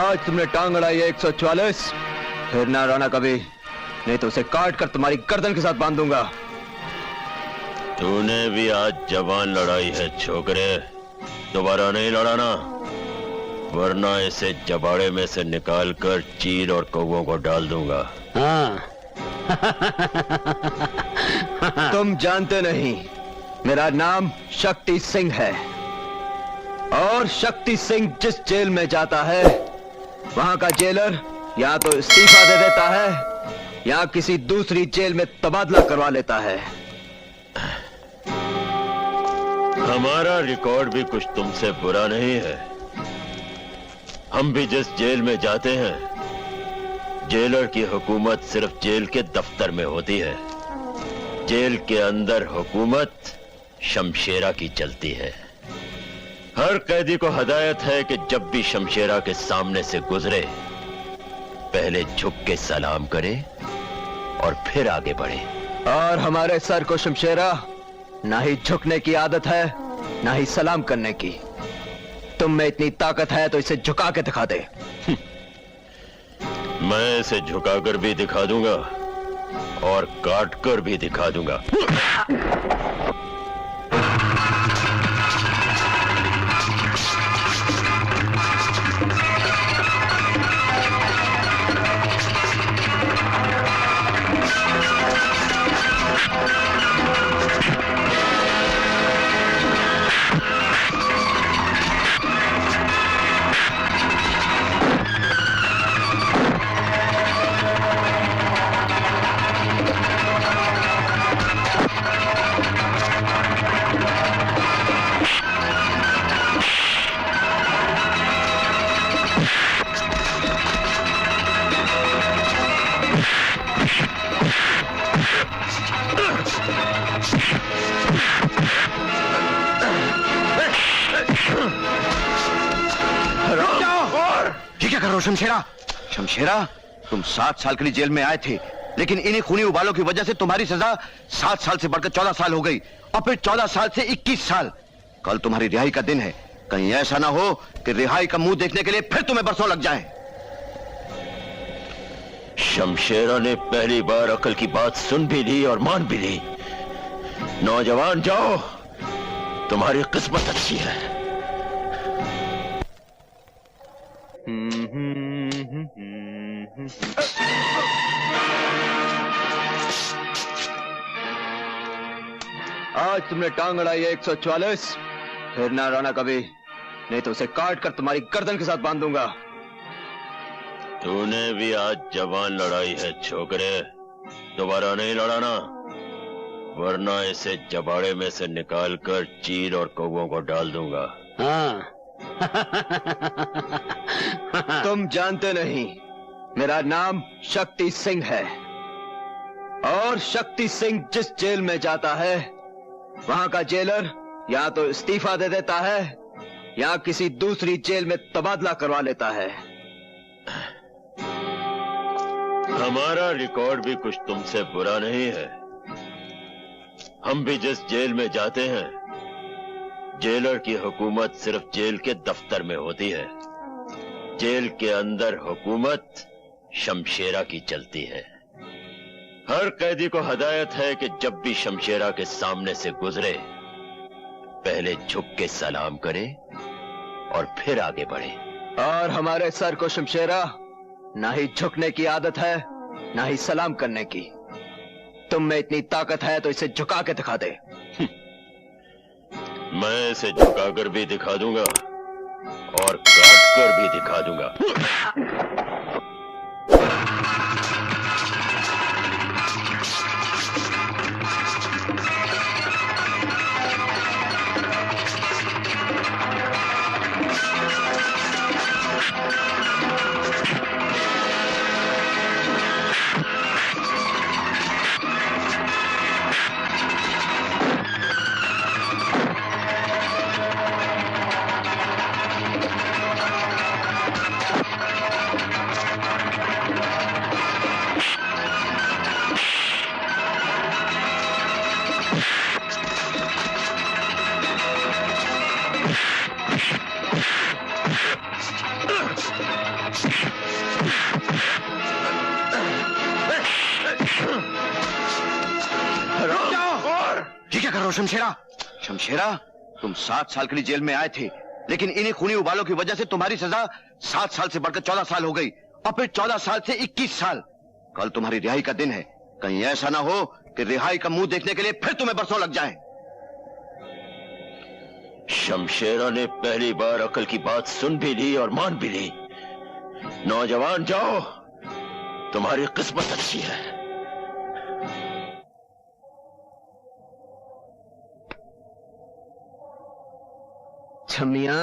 आज तुमने टांग अड़ाई है 144, फिर ना रोना कभी, नहीं तो उसे काट कर तुम्हारी गर्दन के साथ बांध दूंगा। तूने भी आज जवान लड़ाई है छोकरे, दोबारा नहीं लड़ाना, वरना इसे जबाड़े में से निकाल कर चीर और कौवों को डाल दूंगा। हाँ। तुम जानते नहीं, मेरा नाम शक्ति सिंह है, और शक्ति सिंह जिस जेल में जाता है वहां का जेलर या तो इस्तीफा दे देता है या किसी दूसरी जेल में तबादला करवा लेता है। हमारा रिकॉर्ड भी कुछ तुमसे बुरा नहीं है। हम भी जिस जेल में जाते हैं, जेलर की हुकूमत सिर्फ जेल के दफ्तर में होती है, जेल के अंदर हुकूमत शमशेरा की चलती है। हर कैदी को हदायत है कि जब भी शमशेरा के सामने से गुजरे पहले झुक के सलाम करे और फिर आगे बढ़े। और हमारे सर को शमशेरा ना ही झुकने की आदत है ना ही सलाम करने की। तुम में इतनी ताकत है तो इसे झुका के दिखा दे। मैं इसे झुकाकर भी दिखा दूंगा और काट कर भी दिखा दूंगा। ये क्या कर रहे हो शमशेरा? शमशेरा, तुम 7 साल के लिए जेल में आए थे, लेकिन इन्हीं खूनी उबालों की वजह से तुम्हारी सजा 7 साल से बढ़कर 14 साल हो गई, और फिर 14 साल से 21 साल। कल तुम्हारी रिहाई का दिन है, कहीं ऐसा ना हो कि रिहाई का मुंह देखने के लिए फिर तुम्हें बरसों लग जाए। शमशेरा ने पहली बार अकल की बात सुन भी ली और मान भी ली। नौजवान जाओ, तुम्हारी किस्मत अच्छी है। आज तुमने टांग अड़ाई है 144, फिर ना रोना कभी, नहीं तो उसे काट कर तुम्हारी गर्दन के साथ बांध दूंगा। तूने भी आज जवान लड़ाई है छोकरे, दोबारा नहीं लड़ाना, वरना इसे जबाड़े में से निकाल कर चीर और कौवों को डाल दूंगा। हाँ। तुम जानते नहीं, मेरा नाम शक्ति सिंह है, और शक्ति सिंह जिस जेल में जाता है वहां का जेलर या तो इस्तीफा दे देता है या किसी दूसरी जेल में तबादला करवा लेता है। हमारा रिकॉर्ड भी कुछ तुमसे बुरा नहीं है। हम भी जिस जेल में जाते हैं, जेलर की हुकूमत सिर्फ जेल के दफ्तर में होती है, जेल के अंदर हुकूमत शमशेरा की चलती है। हर कैदी को हदायत है कि जब भी शमशेरा के सामने से गुजरे पहले झुक के सलाम करे और फिर आगे बढ़े। और हमारे सर को शमशेरा ना ही झुकने की आदत है ना ही सलाम करने की। तुम में इतनी ताकत है तो इसे झुका के दिखा दे। मैं इसे झुकाकर भी दिखा दूंगा और काट कर भी दिखा दूंगा। ये क्या कर रहे हो शमशेरा? शमशेरा, तुम 7 साल के लिए जेल में आए थे, लेकिन इन्हीं खूनी उबालों की वजह से तुम्हारी सजा 7 साल से बढ़कर 14 साल हो गई और फिर 14 साल से 21 साल। कल तुम्हारी रिहाई का दिन है। कहीं ऐसा ना हो कि रिहाई का मुंह देखने के लिए फिर तुम्हें बरसों लग जाए। शमशेरा ने पहली बार अकल की बात सुन भी ली और मान भी ली। नौजवान जाओ, तुम्हारी किस्मत अच्छी है। छमिया